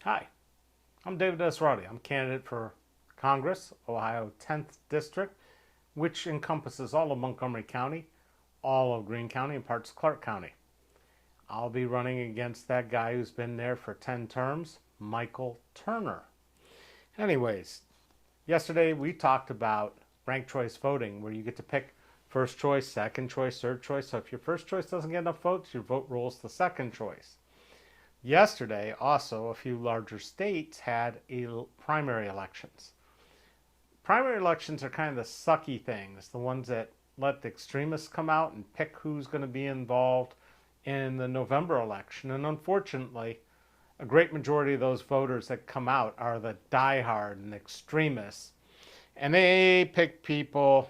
Hi, I'm David Esrati. I'm candidate for Congress, Ohio 10th District, which encompasses all of Montgomery County, all of Greene County, and parts of Clark County. I'll be running against that guy who's been there for 10 terms, Michael Turner. Anyways, yesterday we talked about ranked choice voting, where you get to pick first choice, second choice, third choice. So if your first choice doesn't get enough votes, your vote rolls to second choice. Yesterday, also, a few larger states had primary elections. Primary elections are kind of the sucky things, the ones that let the extremists come out and pick who's going to be involved in the November election. And unfortunately, a great majority of those voters that come out are the diehard and extremists. And they pick people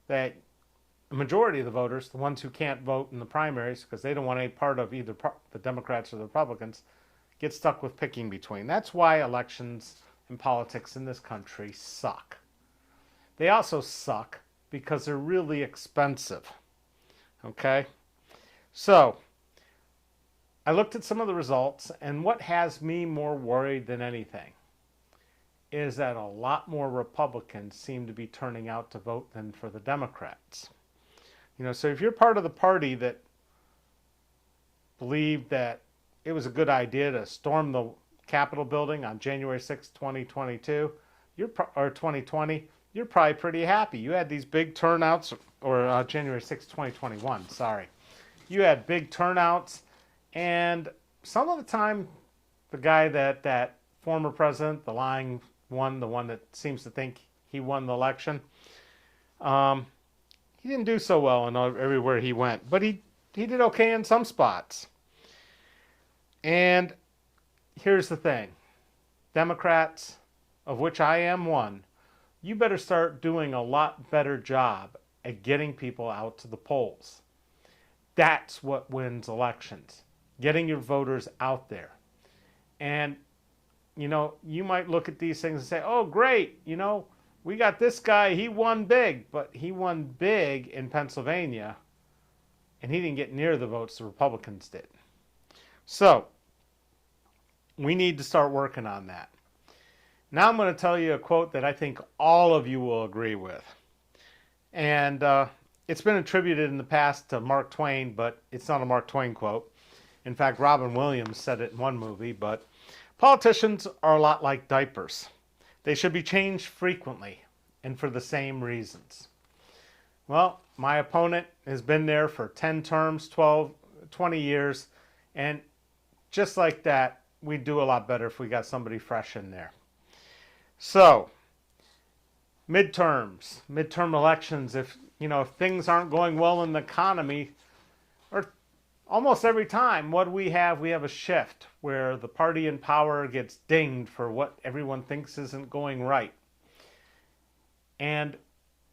that the majority of the voters, the ones who can't vote in the primaries because they don't want any part of either the Democrats or the Republicans, get stuck with picking between. That's why elections and politics in this country suck. They also suck because they're really expensive. Okay? So, I looked at some of the results, and what has me more worried than anything is that a lot more Republicans seem to be turning out to vote than for the Democrats. So if you're part of the party that believed that it was a good idea to storm the Capitol building on January 6, 2022, or 2020, you're probably pretty happy. You had these big turnouts, or January 6, 2021, sorry. You had big turnouts, and some of the time, the guy that former president, the lying one, the one that seems to think he won the election, he didn't do so well in everywhere he went, but he did okay in some spots. And here's the thing. Democrats, of which I am one, you better start doing a lot better job at getting people out to the polls. That's what wins elections. Getting your voters out there. And, you might look at these things and say, oh, great, we got this guy, he won big, but he won big in Pennsylvania, and he didn't get near the votes the Republicans did. So, we need to start working on that. Now I'm going to tell you a quote that I think all of you will agree with. And it's been attributed in the past to Mark Twain, but it's not a Mark Twain quote. In fact, Robin Williams said it in one movie, but politicians are a lot like diapers. They should be changed frequently and for the same reasons. Well, my opponent has been there for 10 terms, 12, 20 years, and just like that, we'd do a lot better if we got somebody fresh in there. So, midterm elections, if things aren't going well in the economy, or almost every time, what do we have? We have a shift where the party in power gets dinged for what everyone thinks isn't going right. And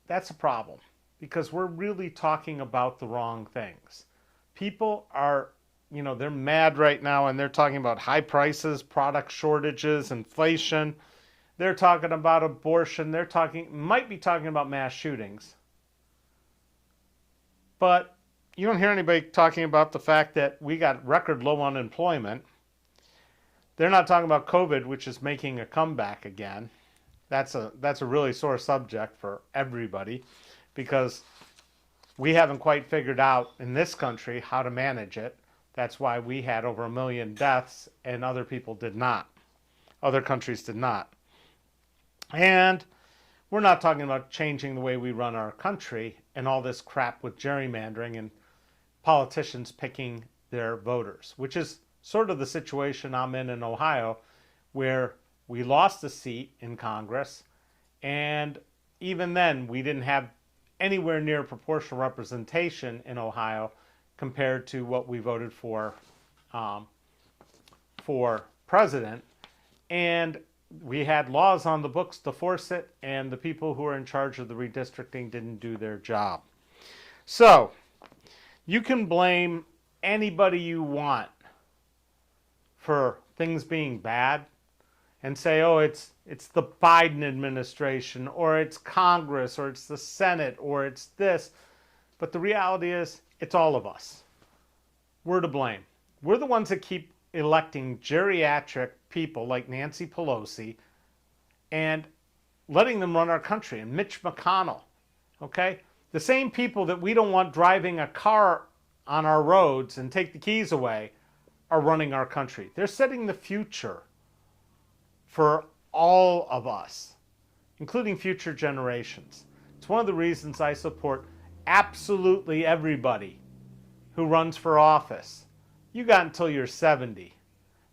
that's a problem because we're really talking about the wrong things. People are, they're mad right now and they're talking about high prices, product shortages, inflation. They're talking about abortion. Might be talking about mass shootings. But you don't hear anybody talking about the fact that we got record low unemployment. They're not talking about COVID, which is making a comeback again. That's a really sore subject for everybody because we haven't quite figured out in this country how to manage it. That's why we had over 1 million deaths and other people did not. Other countries did not. And we're not talking about changing the way we run our country and all this crap with gerrymandering and politicians picking their voters, which is sort of the situation I'm in Ohio, where we lost a seat in Congress, and even then we didn't have anywhere near proportional representation in Ohio compared to what we voted for president. And we had laws on the books to force it, and the people who are in charge of the redistricting didn't do their job. So, you can blame anybody you want for things being bad and say, oh, it's the Biden administration, or it's Congress, or it's the Senate, or it's this. But the reality is, it's all of us. We're to blame. We're the ones that keep electing geriatric people like Nancy Pelosi and letting them run our country, and Mitch McConnell, okay? The same people that we don't want driving a car on our roads and take the keys away are running our country. They're setting the future for all of us, including future generations. It's one of the reasons I support absolutely everybody who runs for office. You got until you're 70,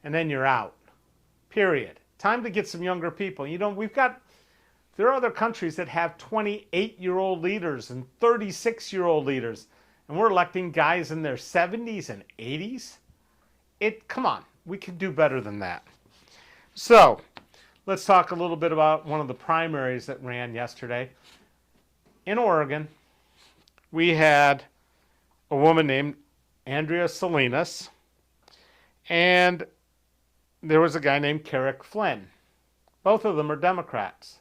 and then you're out. Period. Time to get some younger people. You know, there are other countries that have 28-year-old leaders and 36-year-old leaders, and we're electing guys in their 70s and 80s. Come on, we can do better than that. So, let's talk a little bit about one of the primaries that ran yesterday. In Oregon, we had a woman named Andrea Salinas, and there was a guy named Carrick Flynn. Both of them are Democrats.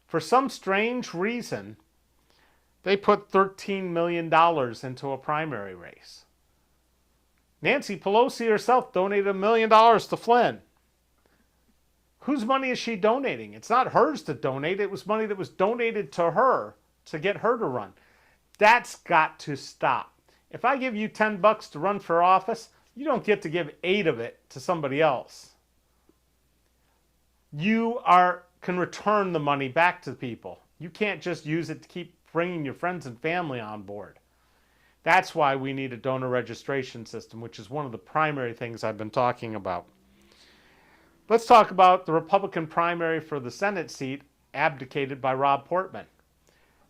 For some strange reason, they put $13 million into a primary race. Nancy Pelosi herself donated $1 million to Flynn. Whose money is she donating? It's not hers to donate. It was money that was donated to her to get her to run. That's got to stop. If I give you $10 to run for office, you don't get to give 8 of it to somebody else. You can return the money back to people. You can't just use it to keep bringing your friends and family on board. That's why we need a donor registration system, which is one of the primary things I've been talking about. Let's talk about the Republican primary for the Senate seat abdicated by Rob Portman.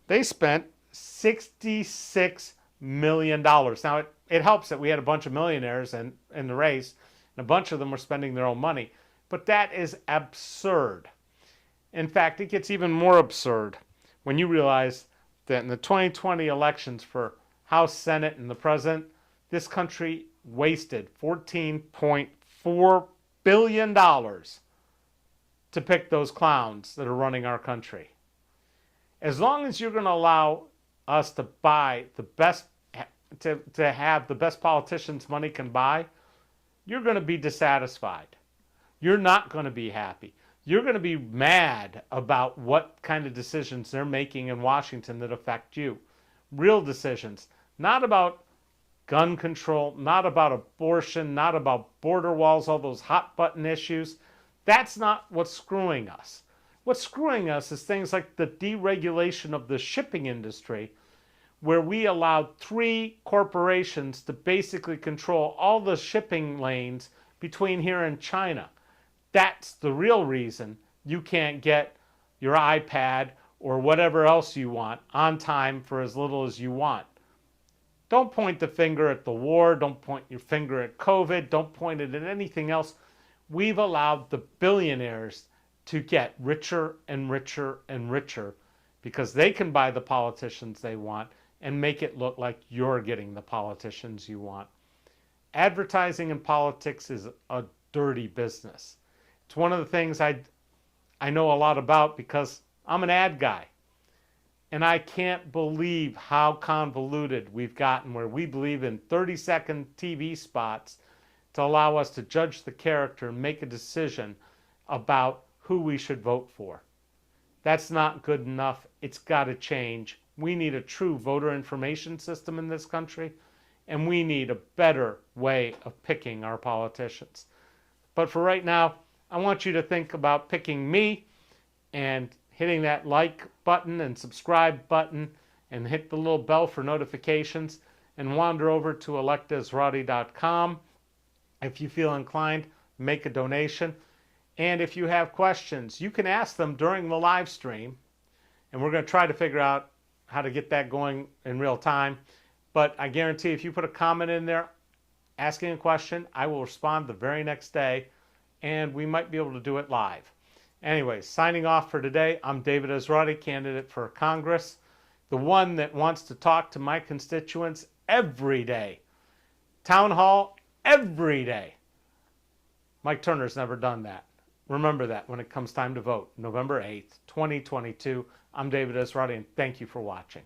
They spent $66 million. Now, it helps that we had a bunch of millionaires in the race, and a bunch of them were spending their own money. But that is absurd. In fact, it gets even more absurd when you realize that in the 2020 elections for House, Senate, and the President, this country wasted $14.4 billion to pick those clowns that are running our country. As long as you're going to allow us to buy the best, to have the best politicians money can buy, you're going to be dissatisfied. You're not going to be happy. You're going to be mad about what kind of decisions they're making in Washington that affect you. Real decisions. Not about gun control, not about abortion, not about border walls, all those hot button issues. That's not what's screwing us. What's screwing us is things like the deregulation of the shipping industry, where we allowed 3 corporations to basically control all the shipping lanes between here and China. That's the real reason you can't get your iPad or whatever else you want on time for as little as you want. Don't point the finger at the war. Don't point your finger at COVID. Don't point it at anything else. We've allowed the billionaires to get richer and richer and richer because they can buy the politicians they want and make it look like you're getting the politicians you want. Advertising in politics is a dirty business. It's one of the things I know a lot about because I'm an ad guy. And I can't believe how convoluted we've gotten where we believe in 30-second TV spots to allow us to judge the character and make a decision about who we should vote for. That's not good enough. It's got to change. We need a true voter information system in this country, and we need a better way of picking our politicians. But for right now, I want you to think about picking me and hitting that like button and subscribe button and hit the little bell for notifications and wander over to electesrati.com. If you feel inclined, make a donation. And if you have questions, you can ask them during the live stream. And we're going to try to figure out how to get that going in real time. But I guarantee if you put a comment in there asking a question, I will respond the very next day. And we might be able to do it live. Anyways, signing off for today, I'm David Esrati, candidate for Congress, the one that wants to talk to my constituents every day. Town hall every day. Mike Turner's never done that. Remember that when it comes time to vote, November 8th, 2022. I'm David Esrati, and thank you for watching.